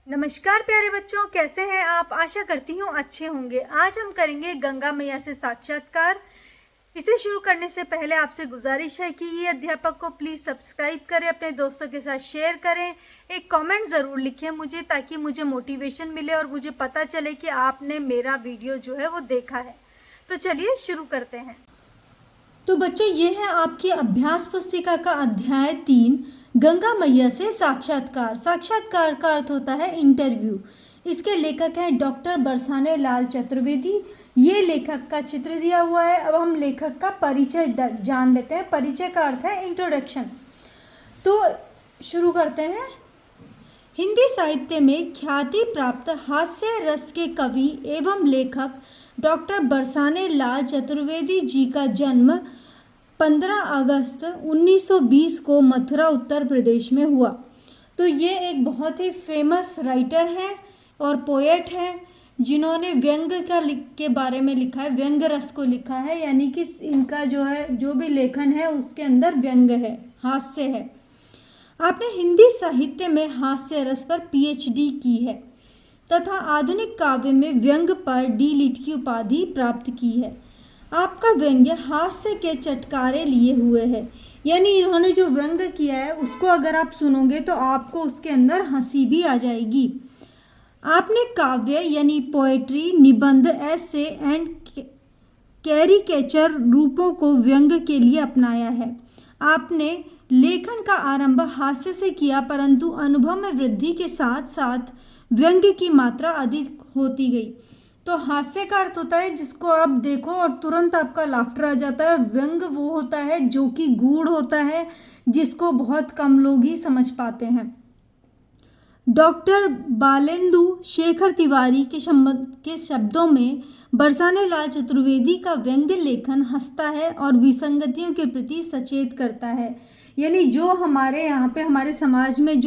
नमस्कार प्यारे बच्चों, कैसे हैं आप। आशा करती हूँ अच्छे होंगे। आज हम करेंगे गंगा मैया से साक्षात्कार। इसे शुरू करने से पहले आपसे गुजारिश है कि ये अध्यापक को प्लीज़ सब्सक्राइब करें, अपने दोस्तों के साथ शेयर करें, एक कमेंट ज़रूर लिखें मुझे, ताकि मुझे मोटिवेशन मिले और मुझे पता चले कि आपने मेरा वीडियो जो है वो देखा है। तो चलिए शुरू करते हैं। तो बच्चों, ये है आपकी अभ्यास पुस्तिका का अध्याय 3, गंगा मैया से साक्षात्कार। साक्षात्कार का अर्थ होता है इंटरव्यू। इसके लेखक हैं डॉक्टर बरसाने लाल चतुर्वेदी। ये लेखक का चित्र दिया हुआ है। अब हम लेखक का परिचय जान लेते हैं। परिचय का अर्थ है इंट्रोडक्शन। तो शुरू करते हैं। हिंदी साहित्य में ख्याति प्राप्त हास्य रस के कवि एवं लेखक डॉक्टर बरसाने लाल चतुर्वेदी जी का जन्म 15 अगस्त 1920 को मथुरा उत्तर प्रदेश में हुआ। तो ये एक बहुत ही फेमस राइटर हैं और पोएट हैं, जिन्होंने व्यंग के बारे में लिखा है, व्यंग रस को लिखा है। यानी कि इनका जो भी लेखन है उसके अंदर व्यंग है, हास्य है। आपने हिंदी साहित्य में हास्य रस पर पीएचडी की है तथा आधुनिक काव्य में व्यंग पर डी.लिट की उपाधि प्राप्त की है। आपका व्यंग्य हास्य के चटकारे लिए हुए है। यानी इन्होंने जो व्यंग किया है उसको अगर आप सुनोगे तो आपको उसके अंदर हंसी भी आ जाएगी। आपने काव्य यानी पोएट्री, निबंध, ऐसे एंड कैरिकेचर रूपों को व्यंग के लिए अपनाया है। आपने लेखन का आरंभ हास्य से किया, परंतु अनुभव में वृद्धि के साथ साथ व्यंग की मात्रा अधिक होती गई। तो हास्य का अर्थ होता है जिसको आप देखो और तुरंत आपका लाफ्टर आ जाता है। व्यंग वो होता है जो कि गूढ़ होता है, जिसको बहुत कम लोग ही समझ पाते हैं। डॉक्टर बालेंदु शेखर तिवारी के शब्दों में बरसाने लाल चतुर्वेदी का व्यंग लेखन हंसता है और विसंगतियों के प्रति सचेत करता है। यानी जो हमारे यहाँ पे हमारे समाज में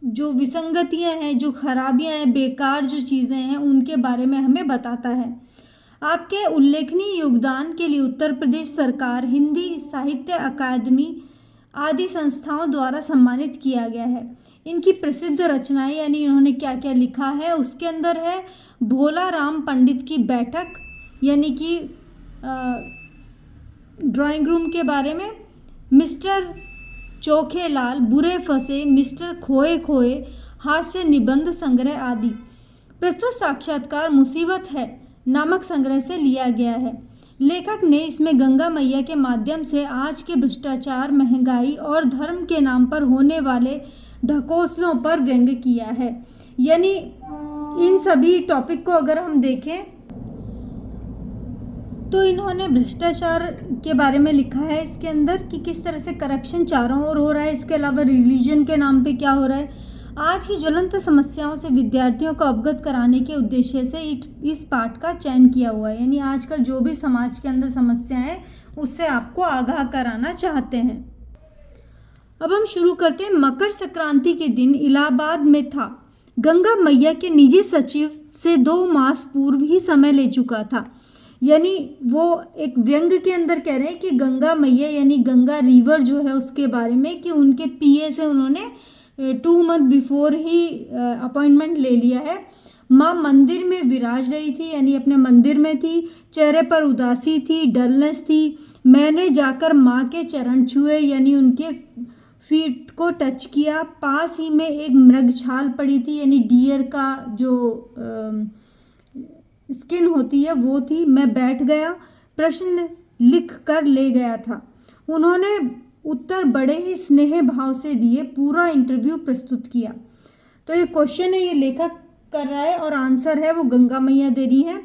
जो विसंगतियाँ हैं, जो खराबियाँ हैं, बेकार जो चीज़ें हैं, उनके बारे में हमें बताता है। आपके उल्लेखनीय योगदान के लिए उत्तर प्रदेश सरकार, हिंदी साहित्य अकादमी आदि संस्थाओं द्वारा सम्मानित किया गया है। इनकी प्रसिद्ध रचनाएं यानी इन्होंने क्या क्या लिखा है उसके अंदर है भोला राम पंडित की बैठक, यानी कि ड्राइंग रूम के बारे में, मिस्टर चोखे लाल, बुरे फंसे, मिस्टर खोए खोए, हास्य निबंध संग्रह आदि। प्रस्तुत साक्षात्कार मुसीबत है नामक संग्रह से लिया गया है। लेखक ने इसमें गंगा मैया के माध्यम से आज के भ्रष्टाचार, महंगाई और धर्म के नाम पर होने वाले ढकोसलों पर व्यंग किया है। यानी इन सभी टॉपिक को अगर हम देखें तो इन्होंने भ्रष्टाचार के बारे में लिखा है इसके अंदर कि किस तरह से करप्शन चारों ओर हो रहा है। इसके अलावा रिलीजन के नाम पे क्या हो रहा है। आज की ज्वलंत समस्याओं से विद्यार्थियों को अवगत कराने के उद्देश्य से इस पाठ का चयन किया हुआ है। यानी आजकल जो भी समाज के अंदर समस्या है उससे आपको आगाह कराना चाहते हैं। अब हम शुरू करते हैं। मकर संक्रांति के दिन इलाहाबाद में था। गंगा मैया के निजी सचिव से 2 मास पूर्व ही समय ले चुका था। यानी वो एक व्यंग के अंदर कह रहे हैं कि गंगा मैया यानी गंगा रिवर जो है उसके बारे में कि उनके पीए से उन्होंने 2 मंथ बिफोर ही अपॉइंटमेंट ले लिया है। माँ मंदिर में विराज रही थी, यानी अपने मंदिर में थी। चेहरे पर उदासी थी, डलनेस थी। मैंने जाकर माँ के चरण छुए, यानी उनके फीट को टच किया। पास ही में एक मृगछाल पड़ी थी, यानी डियर का जो स्किन होती है वो थी। मैं बैठ गया, प्रश्न लिख कर ले गया था। उन्होंने उत्तर बड़े ही स्नेह भाव से दिए। पूरा इंटरव्यू प्रस्तुत किया। तो ये क्वेश्चन है, ये लेखक कर रहा है और आंसर है वो गंगा मैया दे रही है।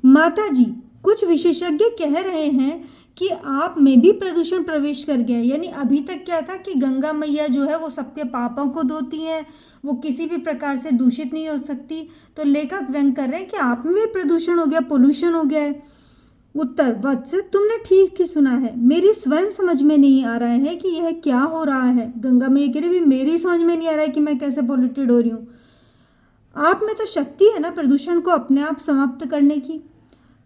माता जी, कुछ विशेषज्ञ कह रहे हैं कि आप में भी प्रदूषण प्रवेश कर गया। यानी अभी तक क्या था कि गंगा मैया जो है वो सबके पापों को धोती हैं, वो किसी भी प्रकार से दूषित नहीं हो सकती। तो लेखक व्यंग कर रहे हैं कि आप में भी प्रदूषण हो गया, पोल्यूशन हो गया है। उत्तर, वत्स तुमने ठीक ही सुना है, मेरी स्वयं समझ में नहीं आ रहा है कि यह क्या हो रहा है। गंगा मैया कह रही भी मेरी समझ में नहीं आ रहा है कि मैं कैसे पोल्यूटेड हो रही हूँ। आप में तो शक्ति है ना प्रदूषण को अपने आप समाप्त करने की।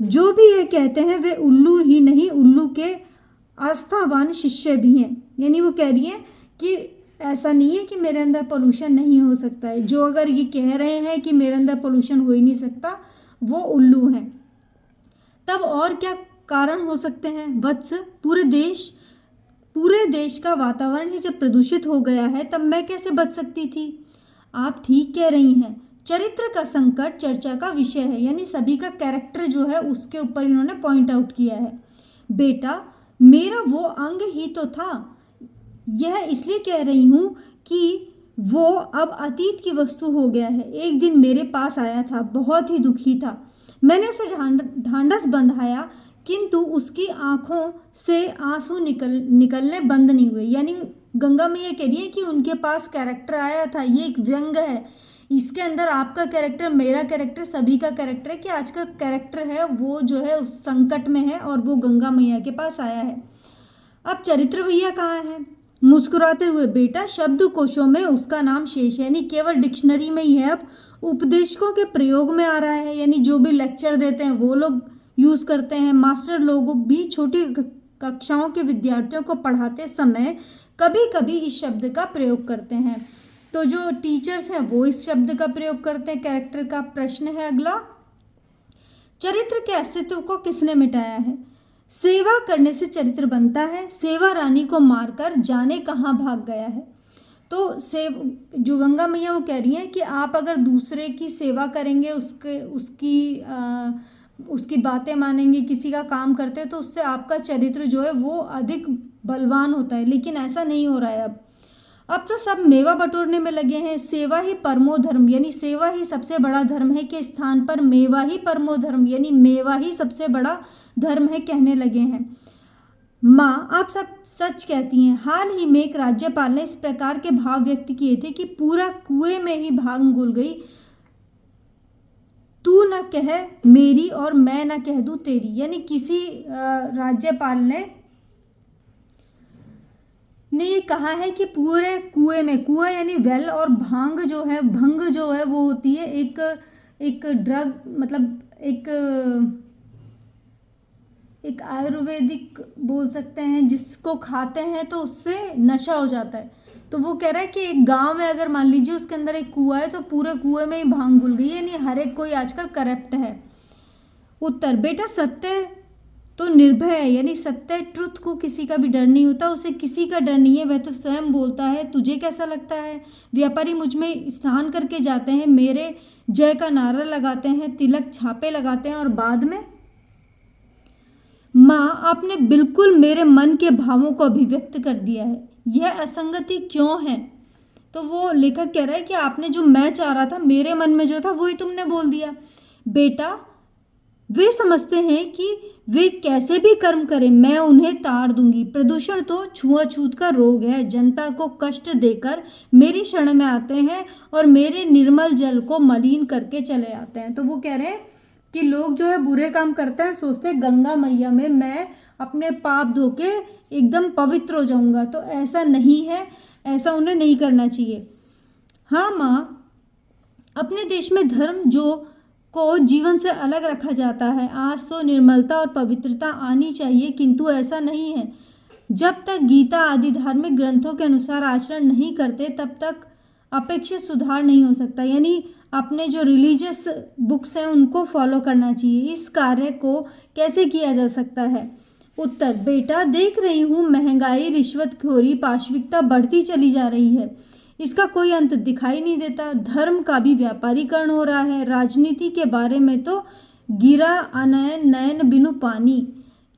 जो भी ये कहते हैं वे उल्लू ही नहीं, उल्लू के आस्थावान शिष्य भी हैं। यानी वो कह रही हैं कि ऐसा नहीं है कि मेरे अंदर पोल्यूशन नहीं हो सकता है। जो अगर ये कह रहे हैं कि मेरे अंदर पोल्यूशन हो ही नहीं सकता, वो उल्लू हैं। तब और क्या कारण हो सकते हैं वत्स? पूरे देश का वातावरण ही जब प्रदूषित हो गया है, तब मैं कैसे बच सकती थी? आप ठीक कह रही हैं। चरित्र का संकट चर्चा का विषय है, यानी सभी का कैरेक्टर जो है उसके ऊपर इन्होंने पॉइंट आउट किया है। बेटा, मेरा वो अंग ही तो था। यह इसलिए कह रही हूँ कि वो अब अतीत की वस्तु हो गया है। एक दिन मेरे पास आया था, बहुत ही दुखी था। मैंने उसे ढांढस बंधाया, किंतु उसकी आंखों से आंसू निकलने बंद नहीं हुए। यानी गंगा मैया कह रही है कि उनके पास कैरेक्टर आया था। ये एक व्यंग है। इसके अंदर आपका कैरेक्टर, मेरा कैरेक्टर, सभी का कैरेक्टर है कि आज का कैरेक्टर है वो जो है उस संकट में है और वो गंगा मैया के पास आया है। अब चरित्र भैया कहाँ है? मुस्कुराते हुए, बेटा शब्दकोशों में उसका नाम शेष है, यानी केवल डिक्शनरी में ही है। अब उपदेशकों के प्रयोग में आ रहा है, यानी जो भी लेक्चर देते हैं वो लोग यूज़ करते हैं। मास्टर लोग भी छोटी कक्षाओं के विद्यार्थियों को पढ़ाते समय कभी कभी इस शब्द का प्रयोग करते हैं। तो जो टीचर्स हैं वो इस शब्द का प्रयोग करते हैं कैरेक्टर का। प्रश्न है अगला, चरित्र के अस्तित्व को किसने मिटाया है? सेवा करने से चरित्र बनता है। सेवा रानी को मारकर जाने कहाँ भाग गया है। तो जो गंगा मैया वो कह रही हैं कि आप अगर दूसरे की सेवा करेंगे, उसकी बातें मानेंगे, किसी का काम करते हैं, तो उससे आपका चरित्र जो है वो अधिक बलवान होता है। लेकिन ऐसा नहीं हो रहा है। अब तो सब मेवा बटोरने में लगे हैं। सेवा ही परमो धर्म, यानी सेवा ही सबसे बड़ा धर्म है के स्थान पर मेवा ही परमो धर्म, यानी मेवा ही सबसे बड़ा धर्म है कहने लगे हैं। माँ, आप सब सच कहती हैं। हाल ही में एक राज्यपाल ने इस प्रकार के भाव व्यक्त किए थे कि पूरा कुएं में ही भांग घुल गई। तू न कह मेरी और मैं न कह दूं तेरी, यानी किसी राज्यपाल ने ये कहा है कि पूरे कुएं में, कुआं यानी वेल, और भंग जो है वो होती है एक ड्रग, मतलब एक आयुर्वेदिक बोल सकते हैं, जिसको खाते हैं तो उससे नशा हो जाता है। तो वो कह रहा है कि एक गांव में अगर मान लीजिए उसके अंदर एक कुआं है तो पूरे कुएं में ही भांग घुल गई है, यानी हर एक कोई आजकल करप्ट है। उत्तर, बेटा सत्य तो निर्भय है, यानी सत्य, ट्रुथ को किसी का भी डर नहीं होता, उसे किसी का डर नहीं है, वह तो स्वयं बोलता है। तुझे कैसा लगता है? व्यापारी मुझ में स्नान करके जाते हैं, मेरे जय का नारा लगाते हैं, तिलक छापे लगाते हैं और बाद में। माँ, आपने बिल्कुल मेरे मन के भावों को अभिव्यक्त कर दिया है। यह असंगति क्यों है? तो वो लेखक कह रहा है कि आपने जो मैं चाह रहा था, मेरे मन में जो था, वही तुमने बोल दिया। बेटा, वे समझते हैं कि वे कैसे भी कर्म करें, मैं उन्हें तार दूंगी। प्रदूषण तो छुआछूत का रोग है। जनता को कष्ट देकर मेरी शरण में आते हैं और मेरे निर्मल जल को मलिन करके चले आते हैं। तो वो कह रहे हैं कि लोग जो है बुरे काम करते हैं और सोचते हैं गंगा मैया में मैं अपने पाप धो के एकदम पवित्र हो जाऊंगा। तो ऐसा नहीं है, ऐसा उन्हें नहीं करना चाहिए। हाँ माँ, अपने देश में धर्म को जीवन से अलग रखा जाता है। आज तो निर्मलता और पवित्रता आनी चाहिए, किंतु ऐसा नहीं है। जब तक गीता आदि धार्मिक ग्रंथों के अनुसार आचरण नहीं करते, तब तक अपेक्षित सुधार नहीं हो सकता। यानी अपने जो रिलीजियस बुक्स हैं उनको फॉलो करना चाहिए। इस कार्य को कैसे किया जा सकता है? उत्तर, बेटा देख रही हूँ महंगाई, रिश्वतखोरी, पाशविकता बढ़ती चली जा रही है। इसका कोई अंत दिखाई नहीं देता। धर्म का भी व्यापारीकरण हो रहा है। राजनीति के बारे में तो गिरा अनयन नयन बिनु पानी।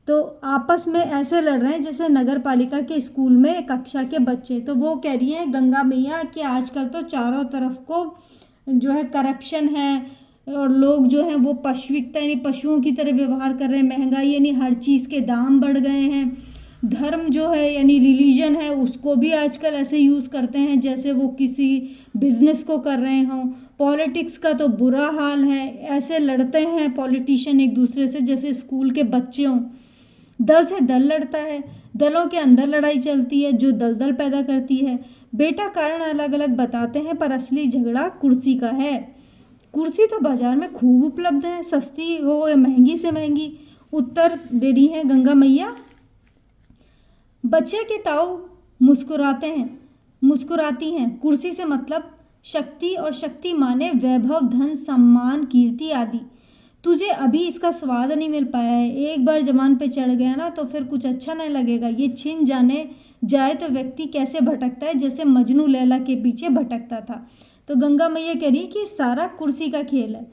तो आपस में ऐसे लड़ रहे हैं जैसे नगर पालिका के स्कूल में कक्षा के बच्चे। तो वो कह रही हैं गंगा मैया कि आजकल तो चारों तरफ को जो है करप्शन है और लोग जो हैं वो पशुविकता यानी पशुओं की तरह व्यवहार कर रहे हैं। महंगाई यानी हर चीज़ के दाम बढ़ गए हैं। धर्म जो है यानी रिलीजन है उसको भी आजकल ऐसे यूज़ करते हैं जैसे वो किसी बिजनेस को कर रहे हों। पॉलिटिक्स का तो बुरा हाल है, ऐसे लड़ते हैं पॉलिटिशियन एक दूसरे से जैसे स्कूल के बच्चे हों। दल से दल लड़ता है, दलों के अंदर लड़ाई चलती है जो दलदल पैदा करती है। बेटा कारण अलग अलग बताते हैं पर असली झगड़ा कुर्सी का है। कुर्सी तो बाजार में खूब उपलब्ध है, सस्ती हो या महंगी से महंगी। उत्तर दे रही है गंगा मैया। बच्चे के ताऊ मुस्कुराते हैं। मुस्कुराती हैं। कुर्सी से मतलब शक्ति, और शक्ति माने वैभव, धन, सम्मान, कीर्ति आदि। तुझे अभी इसका स्वाद नहीं मिल पाया है। एक बार जमान पे चढ़ गया ना तो फिर कुछ अच्छा नहीं लगेगा। ये छिन जाने जाए तो व्यक्ति कैसे भटकता है, जैसे मजनू लैला के पीछे भटकता था। तो गंगा मैया कह रही कि सारा कुर्सी का खेल है।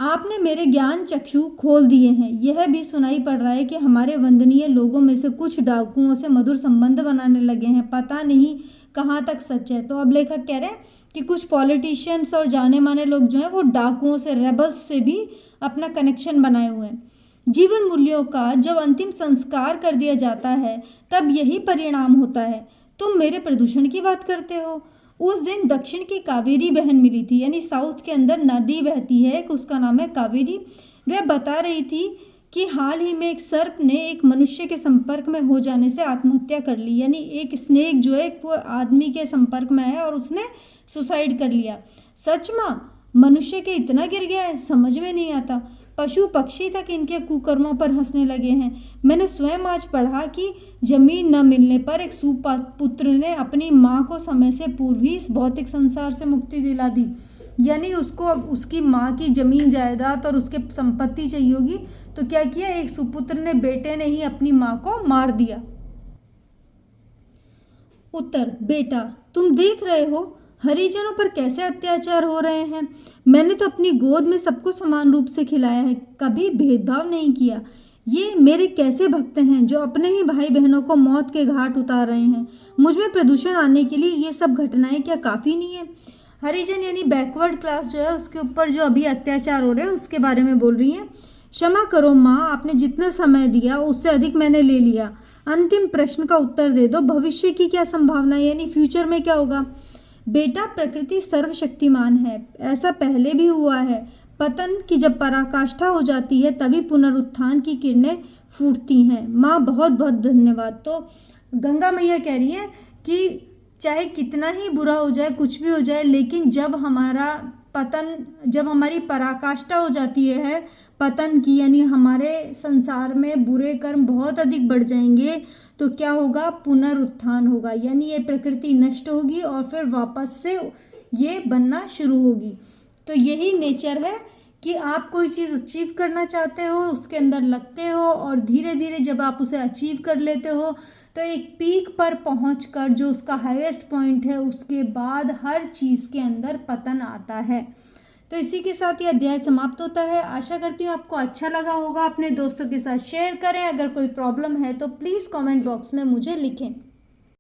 आपने मेरे ज्ञान चक्षु खोल दिए हैं। यह भी सुनाई पड़ रहा है कि हमारे वंदनीय लोगों में से कुछ डाकुओं से मधुर संबंध बनाने लगे हैं। पता नहीं कहाँ तक सच है। तो अब लेखक कह रहे हैं कि कुछ पॉलिटिशियंस और जाने माने लोग जो हैं वो डाकुओं से, रेबल्स से भी अपना कनेक्शन बनाए हुए हैं। जीवन मूल्यों का जब अंतिम संस्कार कर दिया जाता है तब यही परिणाम होता है। तुम मेरे प्रदूषण की बात करते हो। उस दिन दक्षिण की कावेरी बहन मिली थी, यानी साउथ के अंदर नदी बहती है, उसका नाम है कावेरी। वह बता रही थी कि हाल ही में एक सर्प ने एक मनुष्य के संपर्क में हो जाने से आत्महत्या कर ली। यानी एक स्नेक जो है वो आदमी के संपर्क में है और उसने सुसाइड कर लिया। सच माँ, मनुष्य के इतना गिर गया है, समझ में नहीं आता। पशु पक्षी तक इनके कुकर्मों पर हंसने लगे हैं। मैंने स्वयं आज पढ़ा कि जमीन न मिलने पर एक सुपुत्र ने अपनी माँ को समय से पूर्व ही इस भौतिक संसार से मुक्ति दिला दी। यानी उसको अब उसकी माँ की जमीन जायदाद और उसके संपत्ति चाहिए होगी, तो क्या किया, एक सुपुत्र ने, बेटे ने ही अपनी माँ को मार दिया। उत्तर, बेटा तुम देख रहे हो हरिजनों पर कैसे अत्याचार हो रहे हैं। मैंने तो अपनी गोद में सबको समान रूप से खिलाया है, कभी भेदभाव नहीं किया। ये मेरे कैसे भक्त हैं जो अपने ही भाई बहनों को मौत के घाट उतार रहे हैं। मुझ में प्रदूषण आने के लिए ये सब घटनाएं क्या काफ़ी नहीं है। हरिजन यानी बैकवर्ड क्लास जो है उसके ऊपर जो अभी अत्याचार हो रहे हैं उसके बारे में बोल रही हैं। क्षमा करो माँ, आपने जितना समय दिया उससे अधिक मैंने ले लिया। अंतिम प्रश्न का उत्तर दे दो, भविष्य की क्या संभावना है, यानी फ्यूचर में क्या होगा। बेटा प्रकृति सर्वशक्तिमान है, ऐसा पहले भी हुआ है। पतन की जब पराकाष्ठा हो जाती है तभी पुनरुत्थान की किरणें फूटती हैं। माँ बहुत बहुत धन्यवाद। तो गंगा मैया कह रही है कि चाहे कितना ही बुरा हो जाए, कुछ भी हो जाए, लेकिन जब हमारा पतन, जब हमारी पराकाष्ठा हो जाती है पतन की, यानी हमारे संसार में बुरे कर्म बहुत अधिक बढ़ जाएंगे, तो क्या होगा, पुनरुत्थान होगा। यानी ये प्रकृति नष्ट होगी और फिर वापस से ये बनना शुरू होगी। तो यही नेचर है कि आप कोई चीज़ अचीव करना चाहते हो, उसके अंदर लगते हो और धीरे धीरे जब आप उसे अचीव कर लेते हो तो एक पीक पर पहुंचकर जो उसका हाईएस्ट पॉइंट है उसके बाद हर चीज़ के अंदर पतन आता है। तो इसी के साथ ये अध्याय समाप्त होता है। आशा करती हूँ आपको अच्छा लगा होगा। अपने दोस्तों के साथ शेयर करें। अगर कोई प्रॉब्लम है तो प्लीज़ कमेंट बॉक्स में मुझे लिखें।